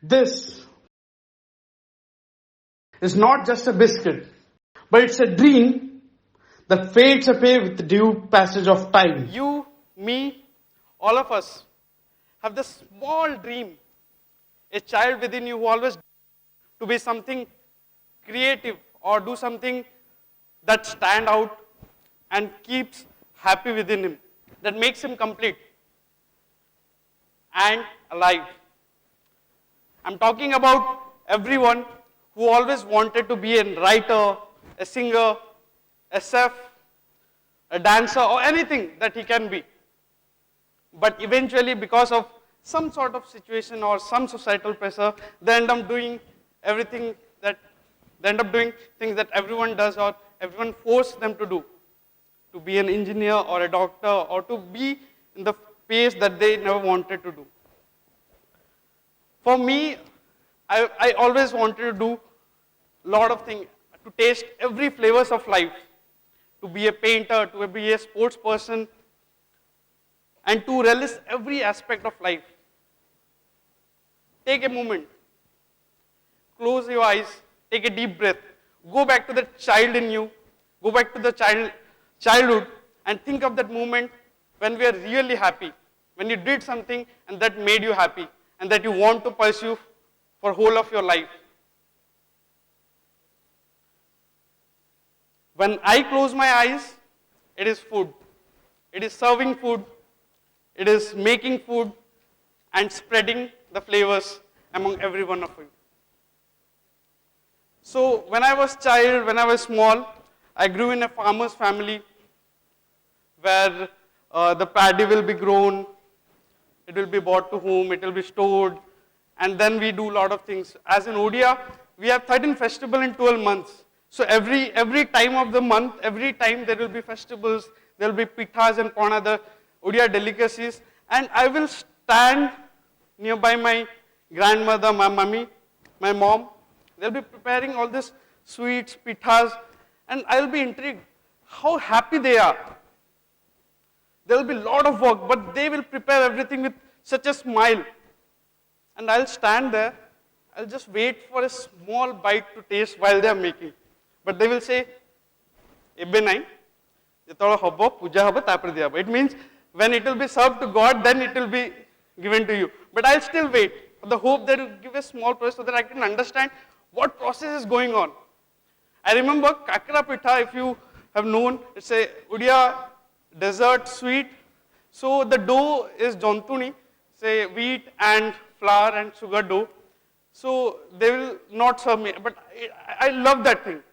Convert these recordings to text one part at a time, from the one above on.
This is not just a biscuit, but it's a dream that fades away with the due passage of time. You, me, all of us have this small dream, a child within you who always to be something creative or do something that stand out and keeps happy within him, that makes him complete and alive. I'm talking about everyone who always wanted to be a writer, a singer, a chef, a dancer, or anything that he can be. But eventually, because of some sort of situation or some societal pressure, they end up doing everything that they end up doing things that everyone does or everyone forces them to be an engineer or a doctor or to be in the pace that they never wanted to do. For me, I always wanted to do a lot of things, to taste every flavors of life, to be a painter, to be a sports person, and to relish every aspect of life. Take a moment, close your eyes, take a deep breath, go back to the child in you, go back to the childhood, and think of that moment when we are really happy, when you did something and that made you happy, and that you want to pursue for whole of your life. When I close my eyes, it is food. It is serving food. It is making food and spreading the flavors among every one of you. So when I was child, when I was small, I grew in a farmer's family where the paddy will be grown, it will be brought to home, it will be stored, and then we do a lot of things. As in Odia, we have 13 festivals in 12 months. So every time of the month, every time there will be festivals, there will be pithas and pona, the Odia delicacies, and I will stand nearby my grandmother, my mummy, my mom. They'll be preparing all these sweets, pithas, and I'll be intrigued how happy they are. There will be a lot of work, but they will prepare everything with such a smile. And I'll stand there, I'll just wait for a small bite to taste while they are making. But they will say, Ebbe nai, it means when it will be served to God, then it will be given to you. But I'll still wait for the hope that you give a small process so that I can understand what process is going on. I remember kakra pitha, if you have known, it's a Odia dessert sweet. So the dough is jontuni, say wheat and flour and sugar dough. So they will not serve me, but I love that thing.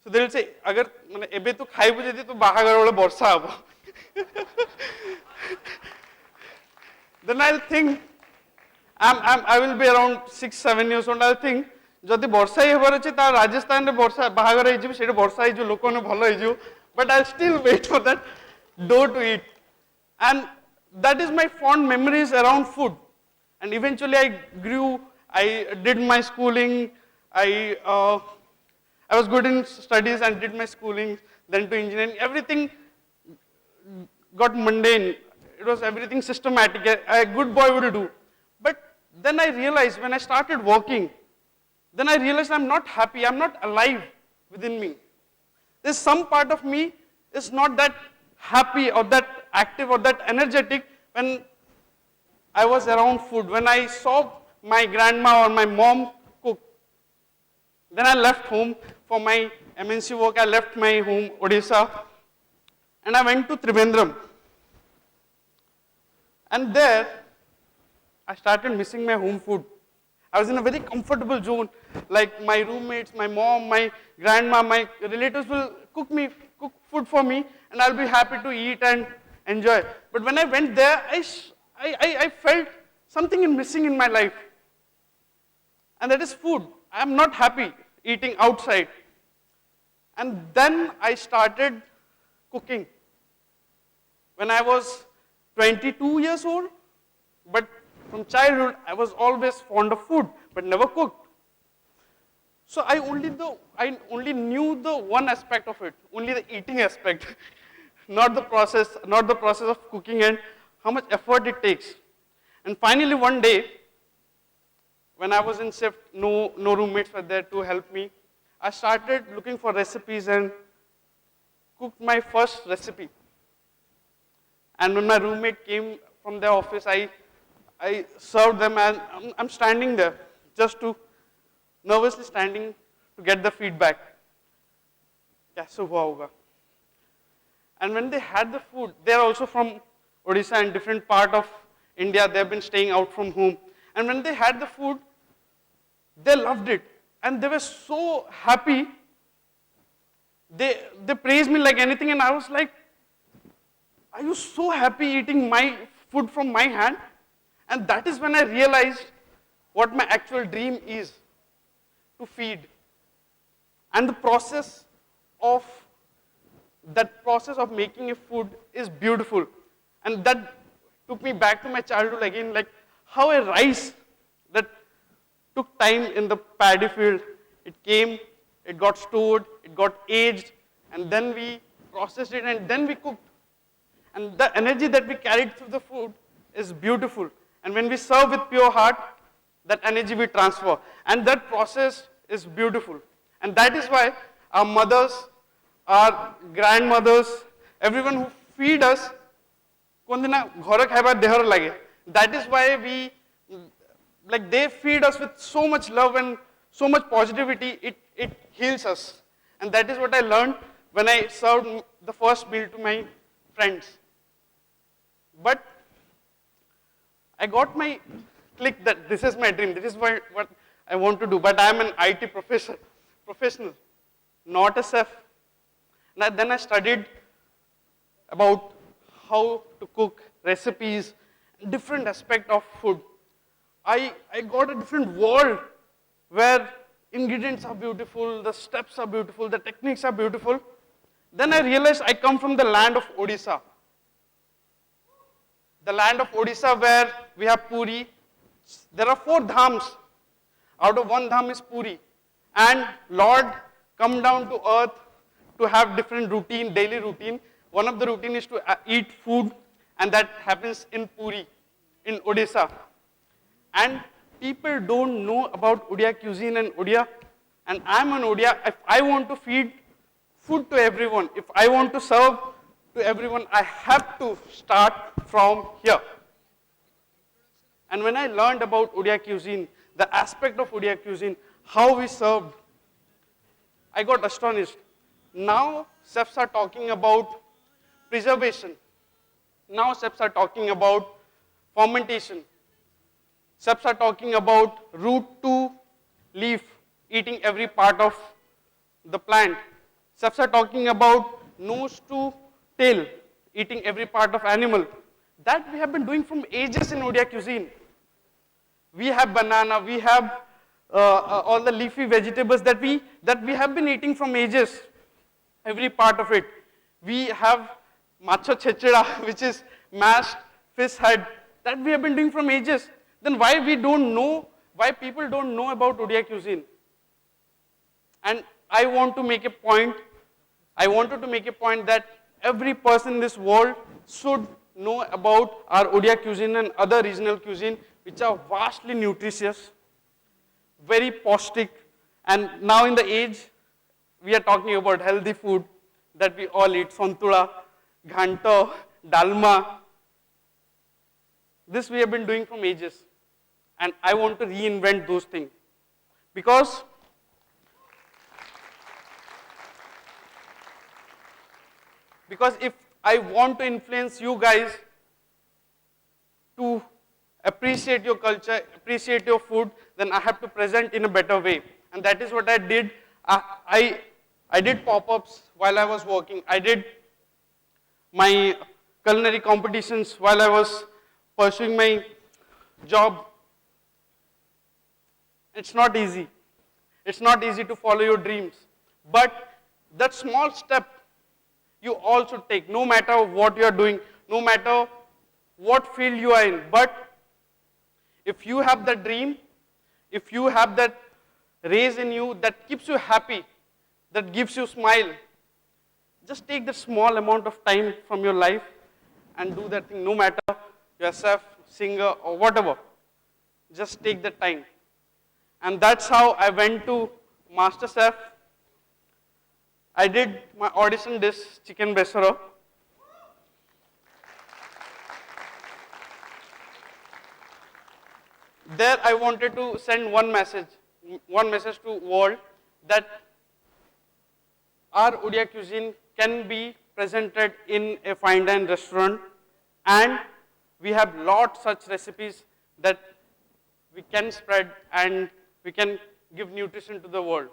So they will say, agar ebe tu khai bujhe to bahagar ole borsa abo. Then I'll think, I will be around 6-7 years old. I'll think, যদি বর্ষা হবার আছে তা রাজস্থানে বর্ষা বাহাঘর হয়ে সেটা বর্ষা হয়ে লোকনে ভালো হয়ে but I'll still wait for that dough to eat. And that is my fond memories around food. And eventually I grew, I did my schooling, I was good in studies and did my schooling, then to engineering. Everything got mundane. It was everything systematic. A good boy would do. But then I realized when I started working, then I realized I'm not happy, I'm not alive within me. There's some part of me is not that happy or that active or that energetic when I was around food, when I saw my grandma or my mom cook. Then I left home for my MNC work, I left my home, Odisha, and I went to Trivandrum. And there, I started missing my home food. I was in a very comfortable zone, like my roommates, my mom, my grandma, my relatives will cook food for me, and I'll be happy to eat and enjoy. But when I went there, I felt something is missing in my life. And that is food. I am not happy eating outside. And then I started cooking. When I was 22 years old, but from childhood, I was always fond of food, but never cooked. So I only knew the one aspect of it, only the eating aspect, not the process of cooking and how much effort it takes. And finally one day, when I was in shift, no roommates were there to help me. I started looking for recipes and cooked my first recipe. And when my roommate came from their office, I served them, and I'm standing there, just to, nervously standing to get the feedback. Kaise hua hoga? And when they had the food, they're also from Odisha and different part of India, they've been staying out from home. And when they had the food, they loved it. And they were so happy. They praised me like anything, and I was like, are you so happy eating my food from my hand? And that is when I realized what my actual dream is, to feed. And the process of making a food is beautiful. And that took me back to my childhood again, like how a rice that took time in the paddy field, it came, it got stored, it got aged, and then we processed it and then we cooked. And the energy that we carried through the food is beautiful. And when we serve with pure heart, that energy we transfer. And that process is beautiful. And that is why our mothers, our grandmothers, everyone who feed us, that is why they feed us with so much love and so much positivity, it heals us. And that is what I learned when I served the first meal to my friends. But I got my click that this is my dream, this is what I want to do. But I am an IT professional, not a chef. And then I studied about how to cook, recipes, different aspect of food. I got a different world where ingredients are beautiful, the steps are beautiful, the techniques are beautiful. Then I realized I come from the land of Odisha. The land of Odisha where we have Puri. There are 4 dhams. Out of 1 dham is Puri. And Lord come down to earth to have different routine, daily routine. One of the routine is to eat food, and that happens in Puri, in Odisha. And people don't know about Odia cuisine and Odia. And I'm an Odia. If I want to feed food to everyone, if I want to serve to everyone, I have to start from here. And when I learned about Odia cuisine, the aspect of Odia cuisine, how we served, I got astonished. Now chefs are talking about preservation. Now chefs are talking about fermentation. Chefs are talking about root to leaf, eating every part of the plant. Chefs are talking about nose to tail, eating every part of animal. That we have been doing from ages in Odia cuisine. We have banana, we have all the leafy vegetables that we have been eating from ages, every part of it. We have macho chechida, which is mashed fish head, that we have been doing from ages. Then why people don't know about Odia cuisine? And I wanted to make a point that every person in this world should know about our Odia cuisine and other regional cuisine, which are vastly nutritious, very paustic, and now in the age, we are talking about healthy food that we all eat, santura, ghanto, dalma. This we have been doing from ages. And I want to reinvent those things. Because if I want to influence you guys to appreciate your culture, appreciate your food, then I have to present in a better way. And that is what I did. I did pop-ups while I was working. I did my culinary competitions while I was pursuing my job. It's not easy. It's not easy to follow your dreams. But that small step you all should take, no matter what you are doing, no matter what field you are in. But if you have that dream, if you have that raise in you that keeps you happy, that gives you smile, just take that small amount of time from your life and do that thing, no matter you're a chef, singer, or whatever. Just take the time. And that's how I went to MasterChef. I did my audition dish, chicken besaro. There I wanted to send one message to world that our Odia cuisine can be presented in a fine dine restaurant, and we have lots such recipes that we can spread and we can give nutrition to the world.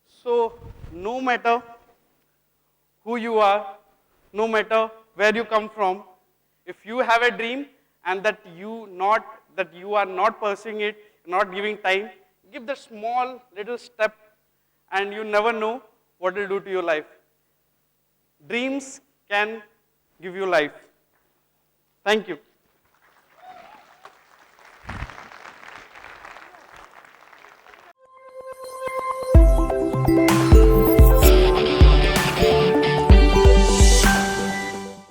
So no matter who you are, no matter where you come from, if you have a dream and that you are not pursuing it, not giving time, give the small little step and you never know what it will do to your life. Dreams can give you life. Thank you.